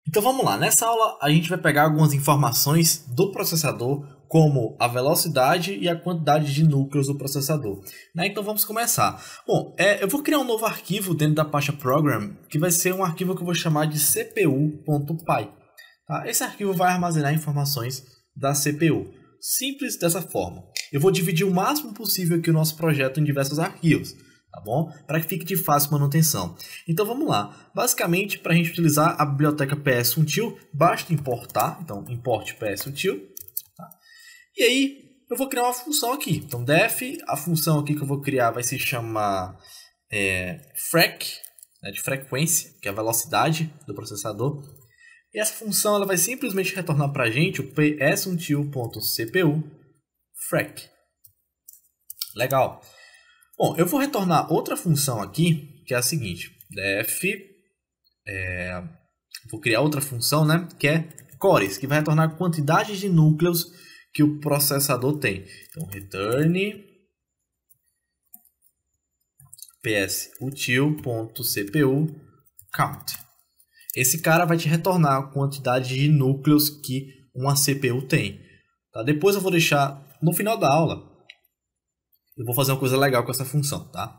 Então vamos lá, nessa aula a gente vai pegar algumas informações do processador, como a velocidade e a quantidade de núcleos do processador. Então vamos começar. Bom, eu vou criar um novo arquivo dentro da pasta Program, que vai ser um arquivo que eu vou chamar de cpu.py. Tá? Esse arquivo vai armazenar informações da CPU. Simples dessa forma. Eu vou dividir o máximo possível aqui o nosso projeto em diversos arquivos, tá bom? Para que fique de fácil manutenção. Então vamos lá. Basicamente, para a gente utilizar a biblioteca ps-util, basta importar. Então, import ps-util. Tá? E aí, eu vou criar uma função aqui. Então, def, a função aqui que eu vou criar vai se chamar frac, né, de frequência, que é a velocidade do processador. E essa função ela vai simplesmente retornar para a gente o ps-util.cpu frac. Legal. Bom, eu vou retornar outra função aqui, que é a seguinte. Def, vou criar outra função, né, que é cores, que vai retornar a quantidade de núcleos que o processador tem. Então, return ps-util.cpu count. Esse cara vai te retornar a quantidade de núcleos que uma CPU tem. Tá? Depois eu vou deixar, no final da aula, eu vou fazer uma coisa legal com essa função. Tá?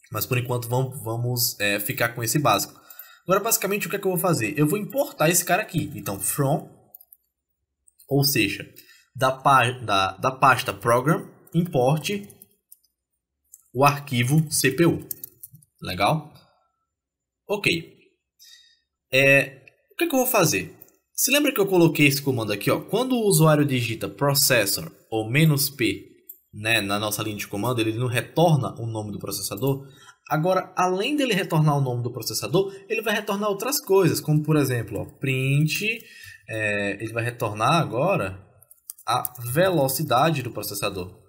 Mas por enquanto vamos ficar com esse básico. Agora basicamente o que é que eu vou fazer? Eu vou importar esse cara aqui. Então from, ou seja, da pasta program, importe o arquivo CPU. Legal? Ok. O que é que eu vou fazer? Se lembra que eu coloquei esse comando aqui, ó, quando o usuário digita processor ou "-p", né, na nossa linha de comando, ele não retorna o nome do processador. Agora, além dele retornar o nome do processador, ele vai retornar outras coisas, como por exemplo, ó, print, ele vai retornar agora a velocidade do processador.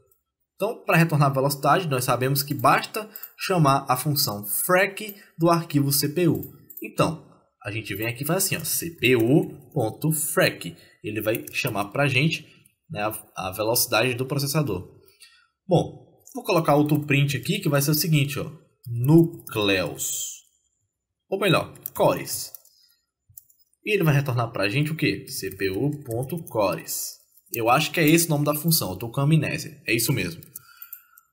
Então, para retornar a velocidade, nós sabemos que basta chamar a função frac do arquivo CPU. Então, a gente vem aqui e faz assim, ó, cpu.frac. Ele vai chamar para a gente, né, a velocidade do processador. Bom, vou colocar outro print aqui que vai ser o seguinte, ó, núcleos. Ou melhor, cores. E ele vai retornar para a gente o quê? cpu.cores. Eu acho que é esse o nome da função, eu estou com amnésia. É isso mesmo.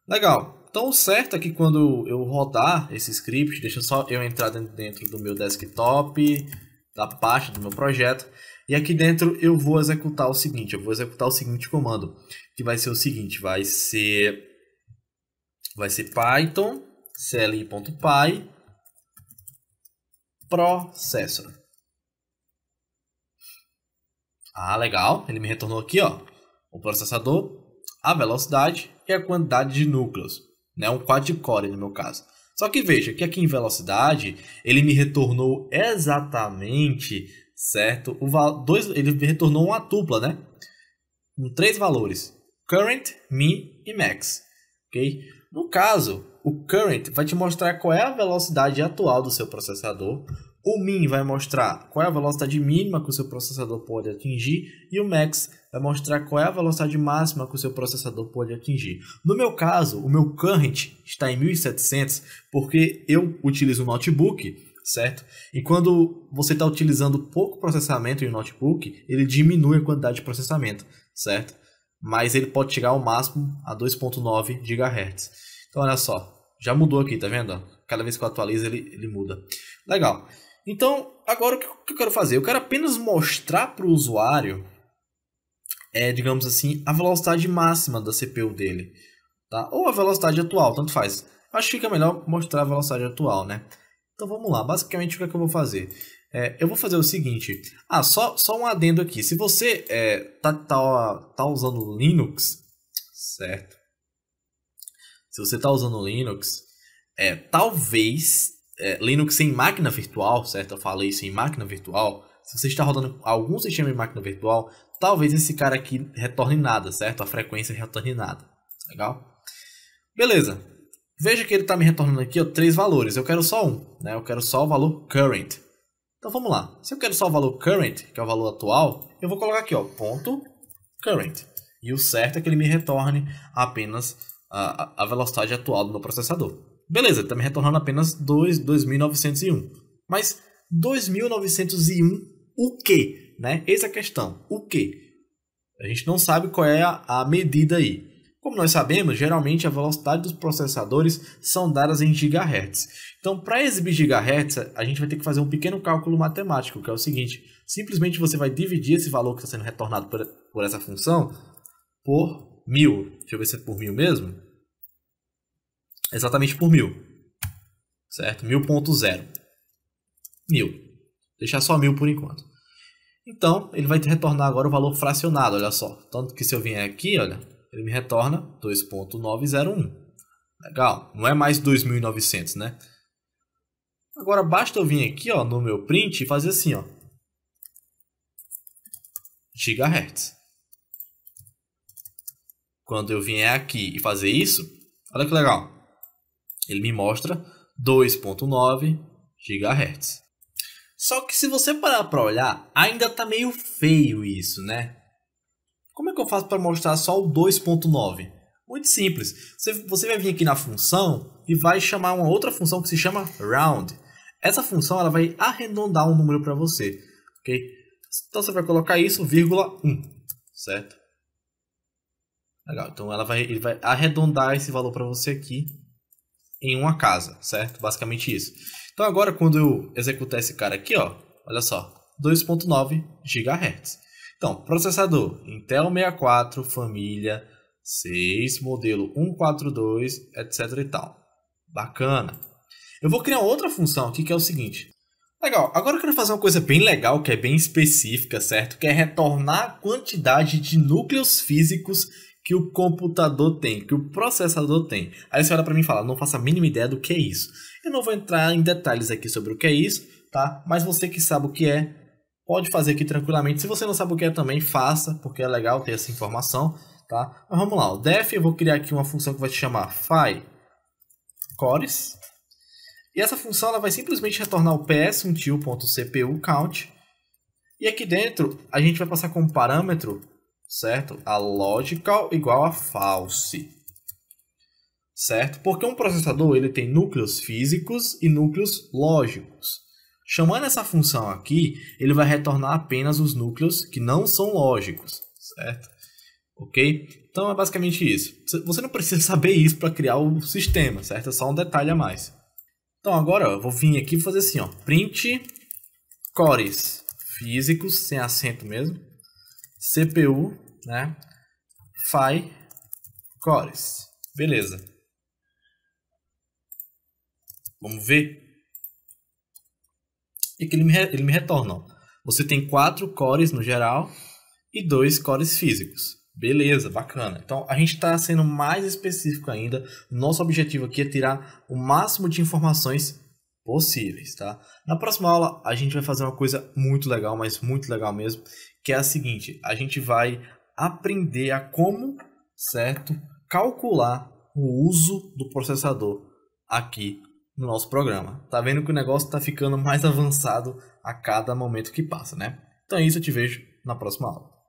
Legal. Então o certo é que quando eu rodar esse script, deixa só eu entrar dentro do meu desktop, da pasta do meu projeto, e aqui dentro eu vou executar o seguinte, comando, que vai ser o seguinte, vai ser python cli.py processor. Ah, legal, ele me retornou aqui, ó, o processador, a velocidade e a quantidade de núcleos. Né, um quad-core no meu caso. Só que veja que aqui em velocidade ele me retornou exatamente, certo? Ele me retornou uma tupla, né? Com 3 valores: current, min e max. Okay? No caso, o current vai te mostrar qual é a velocidade atual do seu processador. O min vai mostrar qual é a velocidade mínima que o seu processador pode atingir. E o max vai mostrar qual é a velocidade máxima que o seu processador pode atingir. No meu caso, o meu current está em 1700 porque eu utilizo um notebook, certo? E quando você está utilizando pouco processamento em um notebook, ele diminui a quantidade de processamento, certo? Mas ele pode chegar ao máximo a 2.9 GHz. Então olha só, já mudou aqui, tá vendo? Cada vez que eu atualizo ele muda. Legal. Então, agora o que eu quero fazer? Eu quero apenas mostrar para o usuário, digamos assim, a velocidade máxima da CPU dele. Tá? Ou a velocidade atual, tanto faz. Acho que fica melhor mostrar a velocidade atual, né? Então vamos lá, basicamente o que é que eu vou fazer? Eu vou fazer o seguinte, só um adendo aqui. Se você tá usando Linux, certo? Se você está usando Linux, talvez... Linux em máquina virtual, certo? Eu falei isso em máquina virtual. Se você está rodando algum sistema em máquina virtual, talvez esse cara aqui retorne nada, certo? A frequência retorne nada. Legal? Beleza. Veja que ele está me retornando aqui, ó, 3 valores. Eu quero só um, né? Eu quero só o valor current. Então vamos lá. Se eu quero só o valor current, que é o valor atual, eu vou colocar aqui, ó, ponto current. E o certo é que ele me retorne apenas a velocidade atual do meu processador. Beleza, ele está me retornando apenas 2.901. Mas 2901 o quê? Né? Essa é a questão. O quê? A gente não sabe qual é a medida aí. Como nós sabemos, geralmente a velocidade dos processadores são dadas em gigahertz. Então, para exibir gigahertz, a gente vai ter que fazer um pequeno cálculo matemático, que é o seguinte. Simplesmente você vai dividir esse valor que está sendo retornado por essa função por 1000. Deixa eu ver se é por 1000 mesmo. Exatamente por 1000. Certo? 1000.0. 1000. Deixar só 1000 por enquanto. Então, ele vai retornar agora o valor fracionado, olha só. Tanto que se eu vier aqui, olha, ele me retorna 2.901. Legal. Não é mais 2.900, né? Agora, basta eu vir aqui, ó, no meu print e fazer assim, ó. Gigahertz. Quando eu vier aqui e fazer isso, olha que legal. Ele me mostra 2.9 GHz. Só que se você parar para olhar, ainda tá meio feio isso, né? Como é que eu faço para mostrar só o 2.9? Muito simples. Você vai vir aqui na função e vai chamar uma outra função que se chama round. Essa função ela vai arredondar um número para você, ok? Então você vai colocar isso, vírgula 1, certo? Legal, então ele vai arredondar esse valor para você aqui em uma casa, certo? Basicamente isso. Então agora quando eu executar esse cara aqui, ó, olha só, 2.9 GHz. Então, processador Intel 64, família 6, modelo 142, etc e tal. Bacana. Eu vou criar outra função aqui que é o seguinte. Legal, agora eu quero fazer uma coisa bem legal, que é bem específica, certo? Que é retornar a quantidade de núcleos físicos que o computador tem, que o processador tem. Aí você olha para mim e fala, não faço a mínima ideia do que é isso. Eu não vou entrar em detalhes aqui sobre o que é isso, tá? Mas você que sabe o que é, pode fazer aqui tranquilamente. Se você não sabe o que é também, faça, porque é legal ter essa informação, tá? Mas vamos lá, o def, eu vou criar aqui uma função que vai se chamar fcores. E essa função ela vai simplesmente retornar o ps1til.cpu count. E aqui dentro a gente vai passar como parâmetro, certo? A logical igual a false. Certo? Porque um processador ele tem núcleos físicos e núcleos lógicos. Chamando essa função aqui, ele vai retornar apenas os núcleos que não são lógicos, certo? Ok? Então é basicamente isso. Você não precisa saber isso para criar o sistema, certo? É só um detalhe a mais. Então agora eu vou vir aqui e fazer assim, ó, print cores físicos, sem acento mesmo, CPU, né, phi cores. Beleza. Vamos ver. E que ele me retorna. Ó. Você tem 4 cores no geral e 2 cores físicos. Beleza, bacana. Então a gente está sendo mais específico ainda. Nosso objetivo aqui é tirar o máximo de informações possíveis, tá? Na próxima aula a gente vai fazer uma coisa muito legal, mas muito legal mesmo, que é a seguinte: a gente vai aprender a como, certo, calcular o uso do processador aqui no nosso programa. Tá vendo que o negócio está ficando mais avançado a cada momento que passa, né? Então é isso, eu te vejo na próxima aula.